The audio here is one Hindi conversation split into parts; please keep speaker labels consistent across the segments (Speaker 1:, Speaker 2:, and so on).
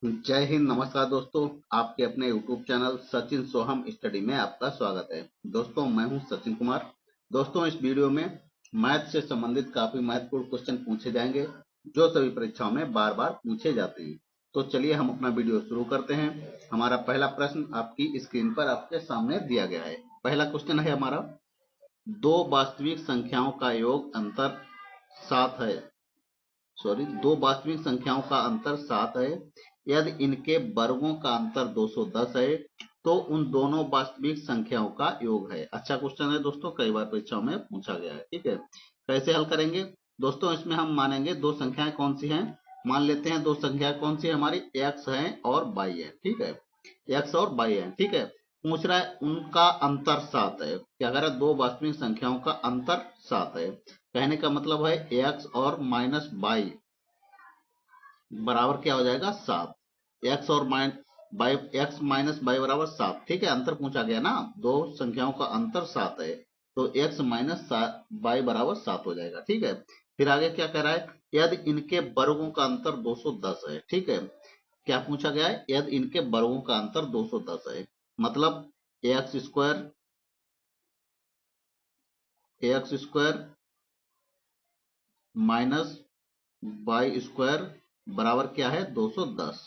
Speaker 1: जय हिंद। नमस्कार दोस्तों, आपके अपने YouTube चैनल सचिन सोहम स्टडी में आपका स्वागत है। दोस्तों, मैं हूं सचिन कुमार। दोस्तों, इस वीडियो में मैथ से संबंधित काफी महत्वपूर्ण क्वेश्चन पूछे जाएंगे जो सभी परीक्षाओं में बार बार पूछे जाते हैं। तो चलिए हम अपना वीडियो शुरू करते हैं। हमारा पहला प्रश्न आपकी स्क्रीन पर आपके सामने दिया गया है। पहला क्वेश्चन है हमारा, दो वास्तविक संख्याओं का योग अंतर 7 है। दो वास्तविक संख्याओं का अंतर 7 है। यदि इनके वर्गों का अंतर 210 है तो उन दोनों वास्तविक संख्याओं का योग है। अच्छा क्वेश्चन है दोस्तों, कई बार परीक्षाओं में पूछा गया है। ठीक है, कैसे हल करेंगे दोस्तों? इसमें हम मानेंगे दो संख्याएं कौन सी हैं। मान लेते हैं दो संख्याएं कौन सी है हमारी, x है और y है। ठीक है, x और y है। ठीक है, पूछ रहा है उनका अंतर 7 है। क्या कह रहा है? दो वास्तविक संख्याओं का अंतर 7 है। कहने का मतलब है x और माइनस वाई बराबर क्या हो जाएगा? 7। x और बाई एक्स माइनस बाई बराबर 7। ठीक है, अंतर पूछा गया ना, दो संख्याओं का अंतर 7 है तो x माइनस बाई बराबर 7 हो जाएगा। ठीक है, फिर आगे क्या कह रहा है? यदि इनके वर्गों का अंतर 210 है। ठीक है, क्या पूछा गया है? यदि इनके वर्गों का अंतर 210 है, मतलब X square minus Y square बराबर क्या है? 210।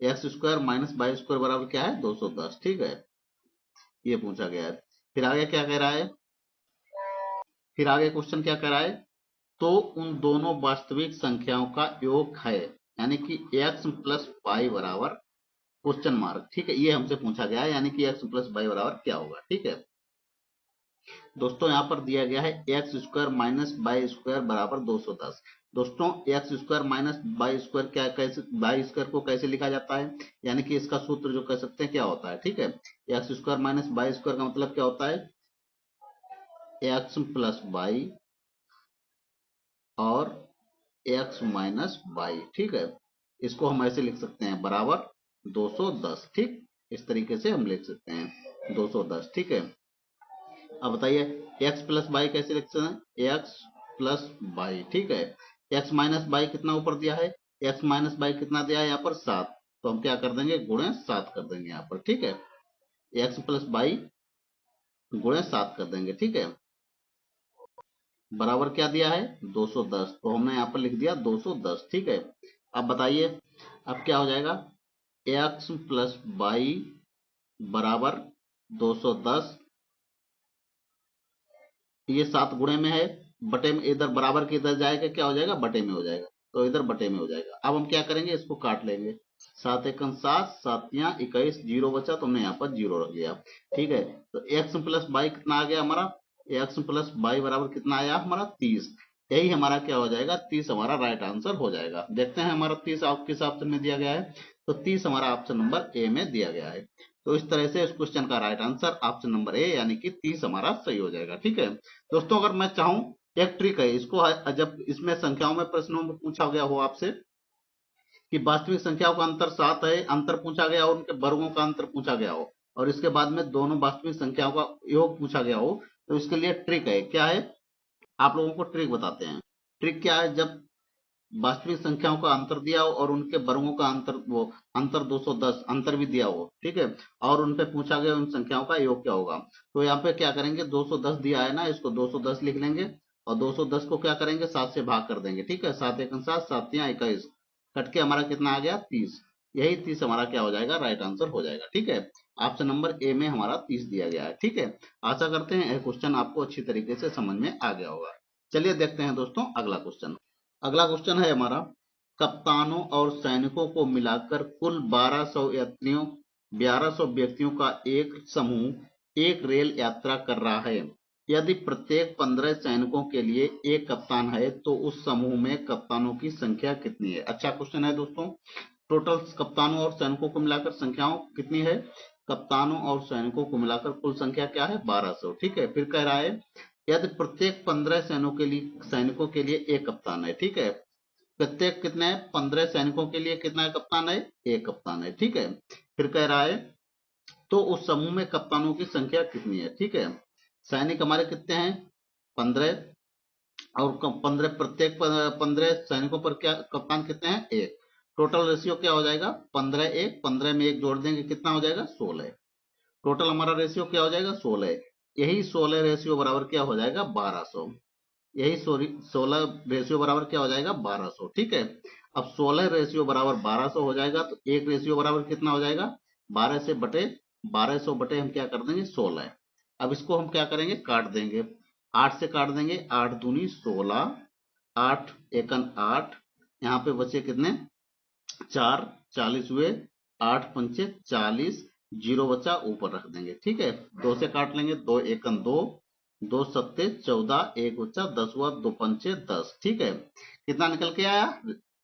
Speaker 1: X square minus Y square बराबर क्या है? 210। ठीक है, ये पूछा गया है। फिर आगे क्या कह रहा है? फिर आगे क्वेश्चन क्या कह रहा है? तो उन दोनों वास्तविक संख्याओं का योग है, यानी कि एक्स प्लस वाई बराबर क्वेश्चन मार्क। ठीक है, ये हमसे पूछा गया है, यानी कि एक्स प्लस वाई बराबर क्या होगा। ठीक है दोस्तों, यहाँ पर दिया गया है X square minus Y square बराबर 210। दोस्तों, X square minus Y square क्या, कैसे वाई स्क्वायर को कैसे लिखा जाता है, यानी कि इसका सूत्र जो कह सकते हैं क्या होता है। ठीक है, X square minus Y square का मतलब क्या होता है? एक्स प्लस वाई और एक्स माइनस वाई। ठीक है, इसको हम ऐसे लिख सकते हैं बराबर 210। ठीक, इस तरीके से हम लिख सकते हैं 210। ठीक है, अब बताइए x प्लस वाई कैसे लिख सकते हैं? x plus Y. ठीक है, x माइनस वाई कितना ऊपर दिया है? x माइनस वाई कितना दिया है यहाँ पर? 7। तो हम क्या कर देंगे? गुणे 7 कर देंगे यहाँ पर। ठीक है, x प्लस वाई गुणे 7 कर देंगे। ठीक है, बराबर क्या दिया है? 210। तो हमने यहाँ पर लिख दिया 210। ठीक है, अब बताइए अब क्या हो जाएगा? x प्लस वाई बराबर 210, ये 7 गुणे में है, बटे में इधर बराबर के इधर जाएगा, क्या हो जाएगा? बटे में हो जाएगा। तो इधर बटे में हो जाएगा। अब हम क्या करेंगे? इसको काट लेंगे। 7 एकम 7, 7 21, जीरो बचा तो हमने यहाँ पर जीरो रख दिया। ठीक है, तो एक्स प्लस वाई कितना आ गया हमारा? एक्स प्लस वाई बराबर कितना आया हमारा? 30। यही हमारा क्या हो जाएगा? 30 हमारा राइट आंसर हो जाएगा। देखते हैं हमारा 30 किस ऑप्शन में दिया गया है। तो 30 हमारा ऑप्शन नंबर ए में दिया गया है। तो इस तरह से इस क्वेश्चन का right answer option number A, यानी कि 30 हमारा सही हो जाएगा। ठीक है दोस्तों, अगर मैं चाहूं, एक ट्रिक है इसको, जब इसमें संख्याओं में प्रश्नों में पूछा गया हो आपसे कि वास्तविक संख्याओं का अंतर 7 है, अंतर पूछा गया हो, उनके वर्गों का अंतर पूछा गया हो और इसके बाद में दोनों वास्तविक संख्याओं का योग पूछा गया हो, तो इसके लिए ट्रिक है। क्या है? आप लोगों को ट्रिक बताते हैं। ट्रिक क्या है? जब वास्तविक संख्याओं का अंतर दिया हो और उनके वर्गों का अंतर, वो अंतर 210 अंतर भी दिया हो, ठीक है, और उन पे पूछा गया उन संख्याओं का योग क्या होगा, तो यहाँ पे क्या करेंगे? 210 दिया है ना, इसको 210 लिख लेंगे और 210 को क्या करेंगे? 7 से भाग कर देंगे। ठीक है, 7 एकम 7, 7 या 21, कट के हमारा कितना आ गया? 30। यही 30 हमारा क्या हो जाएगा? राइट आंसर हो जाएगा। ठीक है, ऑप्शन नंबर ए में हमारा 30 दिया गया है। ठीक है, आशा करते हैं यह क्वेश्चन आपको अच्छी तरीके से समझ में आ गया होगा। चलिए देखते हैं दोस्तों अगला क्वेश्चन। अगला क्वेश्चन है हमारा, कप्तानों और सैनिकों को मिलाकर कुल 1200 यात्रियों 1200 व्यक्तियों का एक समूह एक रेल यात्रा कर रहा है। यदि प्रत्येक 15 सैनिकों के लिए एक कप्तान है तो उस समूह में कप्तानों की संख्या कितनी है? अच्छा क्वेश्चन है दोस्तों। टोटल कप्तानों और सैनिकों को मिलाकर संख्याओं कितनी है? कप्तानों और सैनिकों को मिलाकर कुल संख्या क्या है? 1200। ठीक है, फिर कह रहा है यदि प्रत्येक 15 सैनिकों के लिए एक कप्तान है। ठीक है, प्रत्येक कितने हैं? 15 सैनिकों के लिए कितना है कप्तान है? एक कप्तान है। ठीक है, फिर कह रहा है तो उस समूह में कप्तानों की संख्या कितनी है? ठीक है, सैनिक हमारे कितने हैं? 15, और 15 प्रत्येक 15 सैनिकों पर क्या कप्तान कितने हैं? एक। टोटल रेशियो क्या हो जाएगा 15 1, 15 में 1 जोड़ देंगे कितना हो जाएगा 16। टोटल हमारा रेशियो क्या हो जाएगा 16। यही 16 रेशियो बराबर क्या हो जाएगा 1200। यही 16 रेशियो बराबर क्या हो जाएगा 1200। ठीक है, अब 16 रेशियो बराबर 1200 हो जाएगा तो एक रेशियो बराबर कितना हो जाएगा 12 से बटे 1200 बटे हम क्या कर देंगे 16। अब इसको हम क्या करेंगे काट देंगे, 8 से काट देंगे, 8 दूनी 16, 8 एकन 8, यहाँ पे बचे कितने 4, 40 हुए, 8 पंचे 40, जीरो बचा ऊपर रख देंगे। ठीक है, 2 से काट लेंगे, 2 एकन 2, 2 सत्ते 14, एक बचा 10 हुआ, 2 पंचे 10। ठीक है, कितना निकल के आया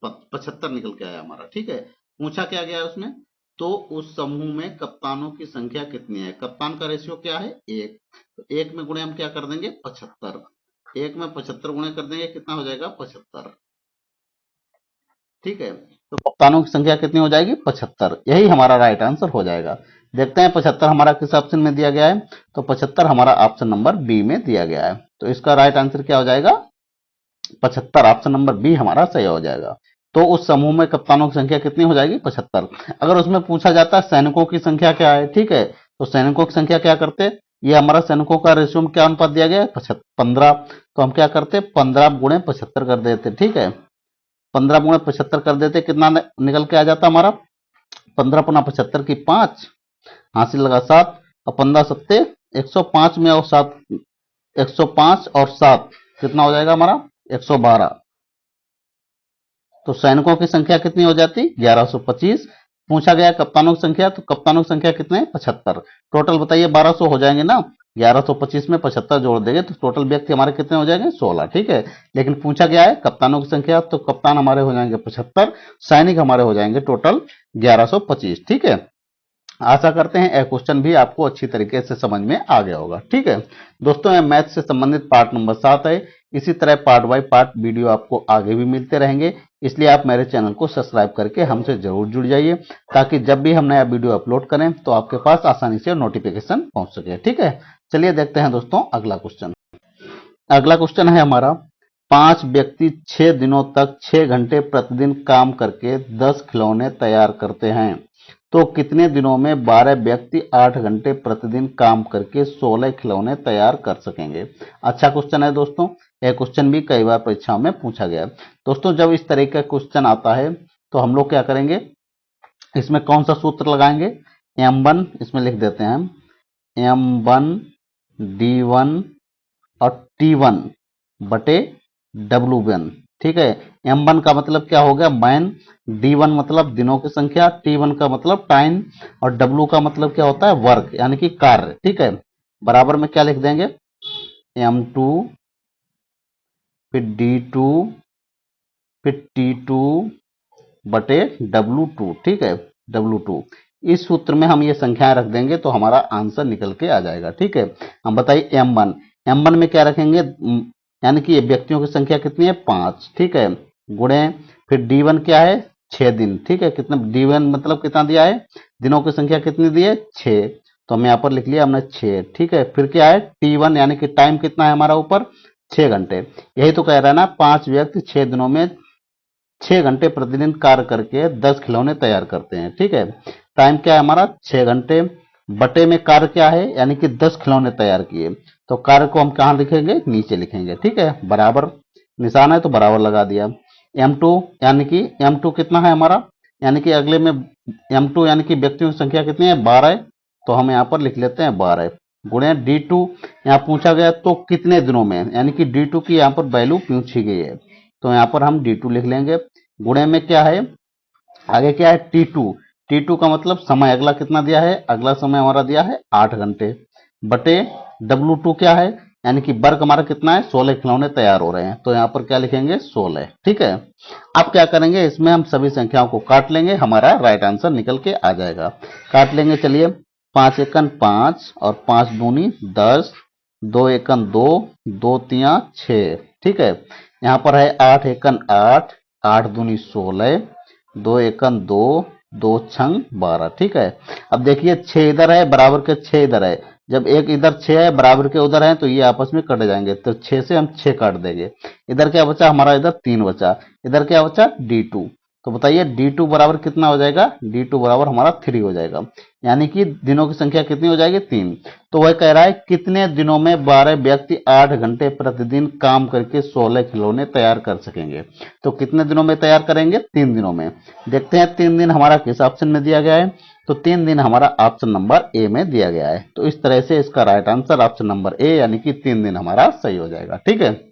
Speaker 1: 75 निकल के आया हमारा। ठीक है, पूछा क्या गया है उसमें, तो उस समूह में कप्तानों की संख्या कितनी है। कप्तान का रेशियो क्या है 1, तो 1 में गुणे हम क्या कर देंगे 75, 1 में 75 गुणे कर देंगे कितना हो जाएगा 75। ठीक है, तो कप्तानों की संख्या कितनी हो जाएगी 75, यही हमारा राइट आंसर हो जाएगा। देखते हैं 75 हमारा किस ऑप्शन में दिया गया है, तो 75 हमारा ऑप्शन नंबर बी में दिया गया है। तो इसका राइट आंसर क्या हो जाएगा 75, ऑप्शन नंबर बी हमारा सही हो जाएगा। तो उस समूह में कप्तानों की संख्या कितनी हो जाएगी 75। अगर उसमें पूछा जाता है सैनिकों की संख्या क्या है, ठीक है, तो सैनिकों की संख्या क्या करते, ये हमारा सैनिकों का रेशियो में क्या अनुपात दिया गया है 15, तो हम क्या करते 15 गुणे 75 कर देते। ठीक है, 15 गुणे 75 कर देते, कितना निकल के आ जाता हमारा 15 पुनः 75 की 5, हासिल लगा 7, और 15 सत्ते 105 में और 7, 105 और 7 कितना हो जाएगा हमारा 112। तो सैनिकों की संख्या कितनी हो जाती 1125। पूछा गया कप्तानों की संख्या, तो कप्तानों की संख्या कितने 75। टोटल बताइए 1200 हो जाएंगे ना, 1125 में 75 जोड़ देंगे तो टोटल व्यक्ति हमारे कितने हो जाएंगे 16। ठीक है, लेकिन पूछा गया है कप्तानों की संख्या, तो कप्तान हमारे हो जाएंगे 75, सैनिक हमारे हो जाएंगे टोटल 1125। ठीक है, आशा करते हैं यह क्वेश्चन भी आपको अच्छी तरीके से समझ में आ गया होगा। ठीक है दोस्तों, यह मैथ से संबंधित पार्ट नंबर 7 है। इसी तरह पार्ट बाय पार्ट वीडियो आपको आगे भी मिलते रहेंगे, इसलिए आप मेरे चैनल को सब्सक्राइब करके हमसे जरूर जुड़ जाइए, ताकि जब भी हम नया वीडियो अपलोड करें तो आपके पास आसानी से नोटिफिकेशन पहुंच सके। ठीक है, चलिए देखते हैं दोस्तों अगला क्वेश्चन। अगला क्वेश्चन है हमारा, 5 व्यक्ति 6 दिनों तक 6 घंटे प्रतिदिन काम करके 10 खिलौने तैयार करते हैं, तो कितने दिनों में 12 व्यक्ति 8 घंटे प्रतिदिन काम करके 16 खिलौने तैयार कर सकेंगे। अच्छा क्वेश्चन है दोस्तों, यह क्वेश्चन भी कई बार परीक्षाओं में पूछा गया है। दोस्तों जब इस तरह का क्वेश्चन आता है तो हम लोग क्या करेंगे, इसमें कौन सा सूत्र लगाएंगे, M1 इसमें लिख देते हैं हम, M1 D1 और T1 बटे W1। ठीक है, M1 का मतलब क्या हो गया मैन, D1 मतलब दिनों की संख्या, T1 का मतलब टाइम, और W का मतलब क्या होता है वर्क यानी कि कार्य। ठीक है, बराबर में क्या लिख देंगे M2 फिर D2 फिर T2 बटे W2। ठीक है, W2, इस सूत्र में हम ये संख्याएं रख देंगे तो हमारा आंसर निकल के आ जाएगा। ठीक है, हम बताइए M1, M1 में क्या रखेंगे, यानी कि ये व्यक्तियों की संख्या कितनी है 5। ठीक है, गुणे फिर D1 क्या है 6 दिन। ठीक है, कितना D1 मतलब कितना दिया है, दिनों की संख्या कितनी दी है 6, तो हम यहाँ पर लिख लिया हमने 6। ठीक है, फिर क्या है T1 यानी कि टाइम कितना है हमारा ऊपर 6 घंटे। यही तो कह रहा है ना, 5 व्यक्ति 6 दिनों में 6 घंटे प्रतिदिन कार्य करके 10 खिलौने तैयार करते हैं। ठीक है, टाइम क्या है हमारा 6 घंटे, बटे में कार्य क्या है यानी कि 10 खिलौने तैयार किए, तो कार्य को हम कहाँ लिखेंगे नीचे लिखेंगे। ठीक है, बराबर निशान है तो बराबर लगा दिया। M2 यानी कि M2 कितना है हमारा, यानी कि अगले में M2 यानी कि व्यक्तियों की संख्या कितनी है 12, तो हम यहाँ पर लिख लेते हैं 12 गुणे D2, यहाँ पूछा गया तो कितने दिनों में, यानी कि D2 की यहाँ पर वैल्यू पूछी गई है, तो यहाँ पर हम D2 लिख लेंगे। गुणे में क्या है आगे क्या है T2, T2 का मतलब समय, अगला कितना दिया है, अगला समय हमारा दिया है 8 घंटे, बटे W2 क्या है, यानी कि वर्क हमारा कितना है 16 खिलौने तैयार हो रहे हैं, तो यहाँ पर क्या लिखेंगे 16। ठीक है, अब क्या करेंगे, इसमें हम सभी संख्याओं को काट लेंगे, हमारा राइट आंसर निकल के आ जाएगा। काट लेंगे, चलिए 5 एकन 5 और 5 दूनी 10, 2 एकन 2, 2 तिया 6। ठीक है, यहाँ पर है 8 एकन 8, 8 दूनी 16, 2 एकन 2, 2 छंग 12। ठीक है, अब देखिए 6 इधर है बराबर के 6 इधर है, जब एक इधर 6 है बराबर के उधर है तो ये आपस में कट जाएंगे, तो 6 से हम 6 काट देंगे। इधर क्या बचा हमारा, इधर 3 बचा, इधर क्या बचा D2, तो बताइए D2 बराबर कितना हो जाएगा, D2 बराबर हमारा 3 हो जाएगा, यानी कि दिनों की संख्या कितनी हो जाएगी 3। तो वह कह रहा है कितने दिनों में 12 व्यक्ति 8 घंटे प्रतिदिन काम करके 16 खिलौने तैयार कर सकेंगे। तो कितने दिनों में तैयार करेंगे, 3 दिनों में। देखते हैं 3 दिन हमारा किस ऑप्शन में दिया गया है, तो 3 दिन हमारा ऑप्शन नंबर ए में दिया गया है। तो इस तरह से इसका right answer option number A यानी कि 3 दिन हमारा सही हो जाएगा। ठीक है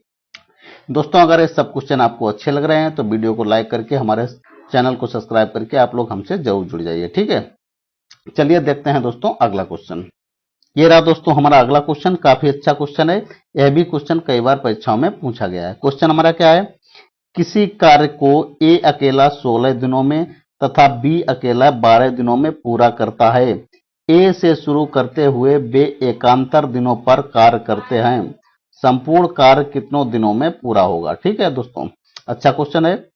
Speaker 1: दोस्तों, अगर ये सब क्वेश्चन आपको अच्छे लग रहे हैं तो वीडियो को लाइक करके हमारे चैनल को सब्सक्राइब करके आप लोग हमसे जरूर जुड़ जाइए। ठीक है, चलिए देखते हैं दोस्तों अगला क्वेश्चन। ये रहा दोस्तों हमारा अगला क्वेश्चन, काफी अच्छा क्वेश्चन है। यह भी क्वेश्चन कई बार परीक्षाओं में पूछा गया है। क्वेश्चन हमारा क्या है, किसी कार्य को ए अकेला 16 दिनों में तथा बी अकेला 12 दिनों में पूरा करता है। ए से शुरू करते हुए वे एकांतर दिनों पर कार्य करते हैं। संपूर्ण कार्य कितनों दिनों में पूरा होगा। ठीक है दोस्तों, अच्छा क्वेश्चन है।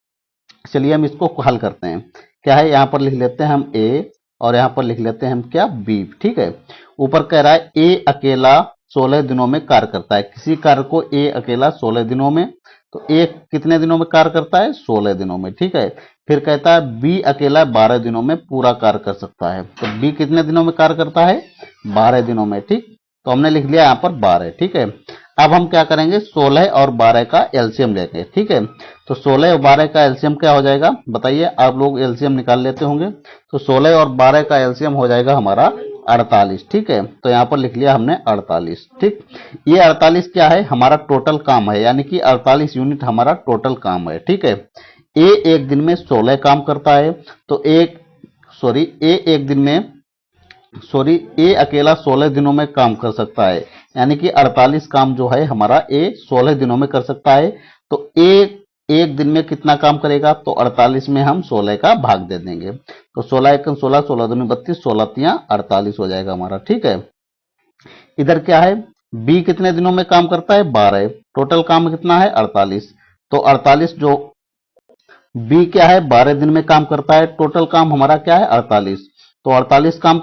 Speaker 1: चलिए हम इसको हल करते हैं। क्या है, यहाँ पर लिख लेते हैं हम ए और यहाँ पर लिख लेते हैं हम क्या, बी। ठीक है, ऊपर कह रहा है ए अकेला 16 दिनों में कार्य करता है। किसी कार्य को ए अकेला 16 दिनों में, तो ए कितने दिनों में कार्य करता है, 16 दिनों में। ठीक है, फिर कहता है बी अकेला 12 दिनों में पूरा कार्य कर सकता है। तो बी कितने दिनों में कार्य करता है, 12 दिनों में। ठीक, तो हमने लिख लिया यहाँ पर 12। ठीक है, अब हम क्या करेंगे, 16 और 12 का एलसीएम लेंगे। ठीक है, तो 16 और 12 का एलसीएम क्या हो जाएगा, बताइए। आप लोग एलसीएम निकाल लेते होंगे, तो 16 और 12 का एलसीएम हो जाएगा हमारा 48। ठीक है, तो यहाँ पर लिख लिया हमने 48। ठीक, ये 48 क्या है, हमारा टोटल काम है, यानी कि 48 यूनिट हमारा टोटल काम है। ठीक है, ए एक दिन में 16 काम करता है, तो ए अकेला 16 दिनों में काम कर सकता है, यानी कि 48 काम जो है हमारा ए 16 दिनों में कर सकता है। तो एक दिन में कितना काम करेगा, तो 48 में हम 16 का भाग दे देंगे। तो 16 एकम 16, 16 दूनी 32, 16 तिया 48 हो जाएगा हमारा। ठीक है, इधर क्या है, बी कितने दिनों में काम करता है, 12। टोटल काम कितना है, 48। तो 48 जो बी क्या है, 12 दिन में काम करता है, टोटल काम हमारा क्या है, 48। तो 48 काम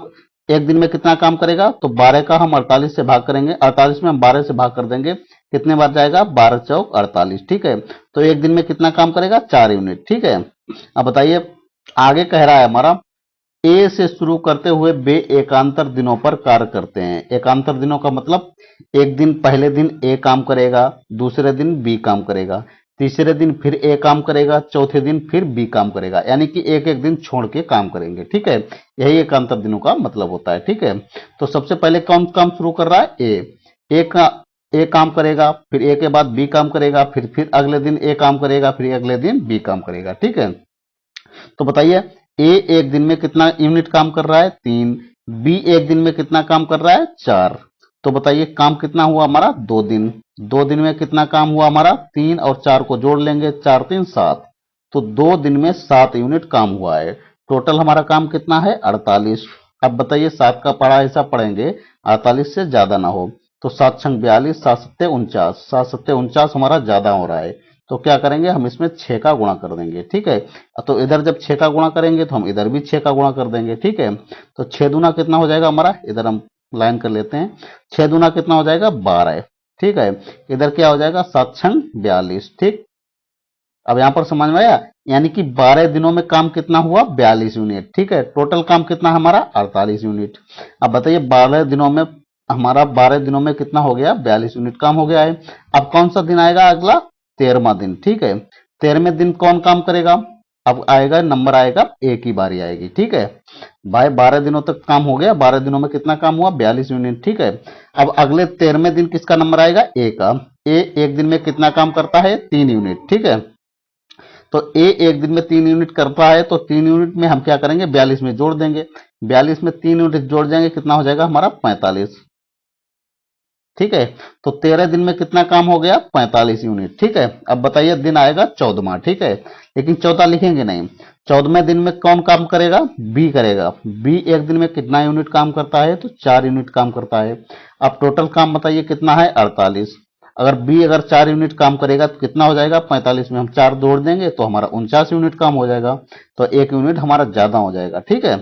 Speaker 1: एक दिन में कितना काम करेगा, तो 12 का हम 48 से भाग करेंगे, 48 में हम 12 से भाग कर देंगे, कितने बार जाएगा, 12 चौक 48। ठीक है, तो एक दिन में कितना काम करेगा, 4 यूनिट। ठीक है, अब बताइए आगे कह रहा है हमारा ए से शुरू करते हुए वे एकांतर दिनों पर कार्य करते हैं। एकांतर दिनों का मतलब एक दिन पहले दिन ए काम करेगा, दूसरे दिन बी काम करेगा, तीसरे दिन फिर ए काम करेगा, चौथे दिन फिर बी काम करेगा, यानी कि एक एक दिन छोड़ के काम करेंगे। ठीक है, यही एकांतर दिनों का मतलब होता है। ठीक है, तो सबसे पहले कौन काम शुरू कर रहा है, ए काम करेगा, फिर ए के बाद बी काम करेगा, फिर अगले दिन ए काम करेगा, फिर अगले दिन बी काम करेगा। ठीक है, तो बताइए ए एक दिन में कितना यूनिट काम कर रहा है, 3। बी एक दिन में कितना काम कर रहा है, 4। तो बताइए काम कितना हुआ हमारा, 2 दिन। 2 दिन में कितना काम हुआ हमारा, 3 और 4 को जोड़ लेंगे, 4 3 7। तो 2 दिन में 7 यूनिट काम हुआ है। टोटल हमारा काम कितना है, 48। अब बताइए 7 का पढ़ा ऐसा पढ़ेंगे 48 से ज्यादा ना हो, तो 7 छंग 42, 7 सत्ते 49, 7 सत्ते 49 हमारा ज्यादा हो रहा है, तो क्या करेंगे हम इसमें 6 का गुणा कर देंगे। ठीक है, तो इधर जब 6 का गुणा करेंगे तो हम इधर भी 6 का गुणा कर देंगे। ठीक है, तो 6 दूना कितना हो जाएगा हमारा, इधर हम लाइन कर लेते हैं, 6 दूना कितना हो जाएगा, 12। ठीक है, इधर क्या हो जाएगा, 7 छंग 42। ठीक, अब यहां पर समझ में आया, यानी कि 12 दिनों में काम कितना हुआ, 42 यूनिट। ठीक है, टोटल काम कितना हमारा, 48 यूनिट। अब बताइए 12 दिनों में हमारा 12 दिनों में कितना हो गया, 42 यूनिट काम हो गया है। अब कौन सा दिन आएगा अगला, 13वां दिन। ठीक है, 13वें दिन कौन काम करेगा, अब आएगा नंबर आएगा ए की बारी आएगी। ठीक है भाई, 12 दिनों तक काम हो गया, 12 दिनों में कितना काम हुआ, 42 यूनिट। ठीक है, अब अगले 13वें दिन किसका नंबर आएगा, ए का। ए एक दिन में कितना काम करता है, 3 यूनिट। ठीक है, तो ए एक दिन में 3 यूनिट करता है, तो 3 यूनिट में हम क्या करेंगे, 42 में जोड़ देंगे, 42 में 3 यूनिट जोड़ देंगे, कितना हो जाएगा हमारा, 45। ठीक है, तो 13 दिन में कितना काम हो गया, 45 यूनिट। ठीक है, अब बताइए दिन आएगा 14वां। ठीक है, लेकिन 14 लिखेंगे नहीं, 14वें दिन में कौन काम करेगा, बी करेगा। बी एक दिन में कितना यूनिट काम करता है, तो 4 यूनिट काम करता है। अब टोटल काम बताइए कितना है, 48। अगर 4 यूनिट काम करेगा तो कितना हो जाएगा, 45 में हम 4 जोड़ देंगे तो हमारा 49 यूनिट काम हो जाएगा, तो 1 यूनिट हमारा ज्यादा हो जाएगा। ठीक है,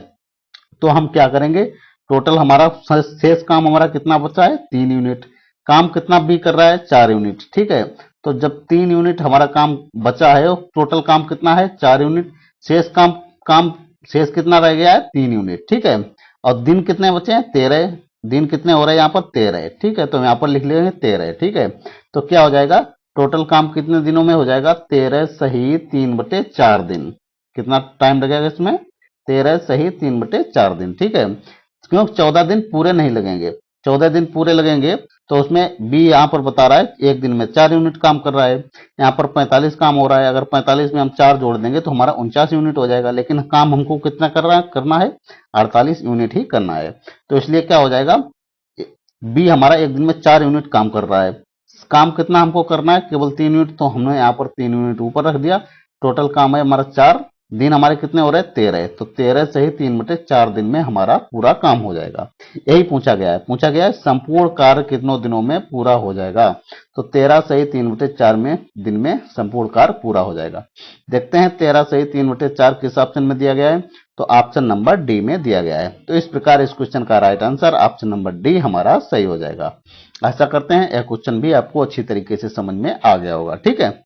Speaker 1: तो हम क्या करेंगे, टोटल हमारा शेष काम हमारा कितना बचा है, 3 यूनिट। काम कितना बी कर रहा है, 4 यूनिट। ठीक है, तो जब 3 यूनिट हमारा काम बचा है, टोटल काम कितना है, 4 यूनिट। शेष काम काम शेष कितना रह गया है 3 यूनिट, ठीक है। और दिन कितने बचे हैं 13, दिन कितने हो रहे हैं यहाँ पर 13, ठीक है। तो हम यहाँ पर लिख लेंगे 13, ठीक है। तो क्या हो जाएगा टोटल काम कितने दिनों में हो जाएगा 13 सही 3/4 दिन। कितना टाइम लगेगा इसमें 13 सही 3/4 दिन, ठीक है। क्योंकि 14 दिन पूरे नहीं लगेंगे, 14 दिन पूरे लगेंगे तो उसमें बी यहाँ पर बता रहा है एक दिन में 4 यूनिट काम कर रहा है। यहाँ पर 45 काम हो रहा है, अगर 45 में हम 4 जोड़ देंगे तो हमारा 49 यूनिट हो जाएगा, लेकिन काम हमको कितना करना है 48 यूनिट ही करना है। तो इसलिए क्या हो जाएगा बी हमारा एक दिन में 4 यूनिट काम कर रहा है। काम कितना हमको करना है केवल 3 यूनिट, तो हमने यहाँ पर 3 यूनिट ऊपर रख दिया। टोटल काम है हमारा 4, दिन हमारे कितने हो रहे हैं 13, तो 13 से ही 3/4 दिन में हमारा पूरा काम हो जाएगा। यही पूछा गया है, संपूर्ण कार्य कितनों दिनों में पूरा हो जाएगा। तो 13 से ही 3/4 में दिन में संपूर्ण कार्य पूरा हो जाएगा। देखते हैं 13 से ही 3/4 किस ऑप्शन में दिया गया है, तो ऑप्शन नंबर डी में दिया गया है। तो इस प्रकार इस क्वेश्चन का right answer option number D हमारा सही हो जाएगा। ऐसा करते हैं यह क्वेश्चन भी आपको अच्छी तरीके से समझ में आ गया होगा, ठीक है।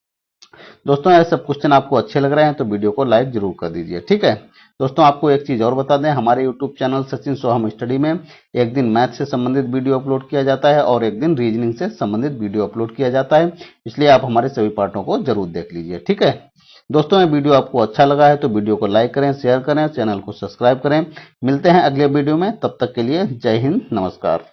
Speaker 1: दोस्तों ये सब क्वेश्चन आपको अच्छे लग रहे हैं तो वीडियो को लाइक जरूर कर दीजिए, ठीक है। दोस्तों आपको एक चीज और बता दें, हमारे यूट्यूब चैनल सचिन सोहम स्टडी में एक दिन मैथ से संबंधित वीडियो अपलोड किया जाता है और एक दिन रीजनिंग से संबंधित वीडियो अपलोड किया जाता है, इसलिए आप हमारे सभी पार्टों को जरूर देख लीजिए, ठीक है। दोस्तों ये वीडियो आपको अच्छा लगा है तो वीडियो को लाइक करें, शेयर करें, चैनल को सब्सक्राइब करें। मिलते हैं अगले वीडियो में, तब तक के लिए जय हिंद, नमस्कार।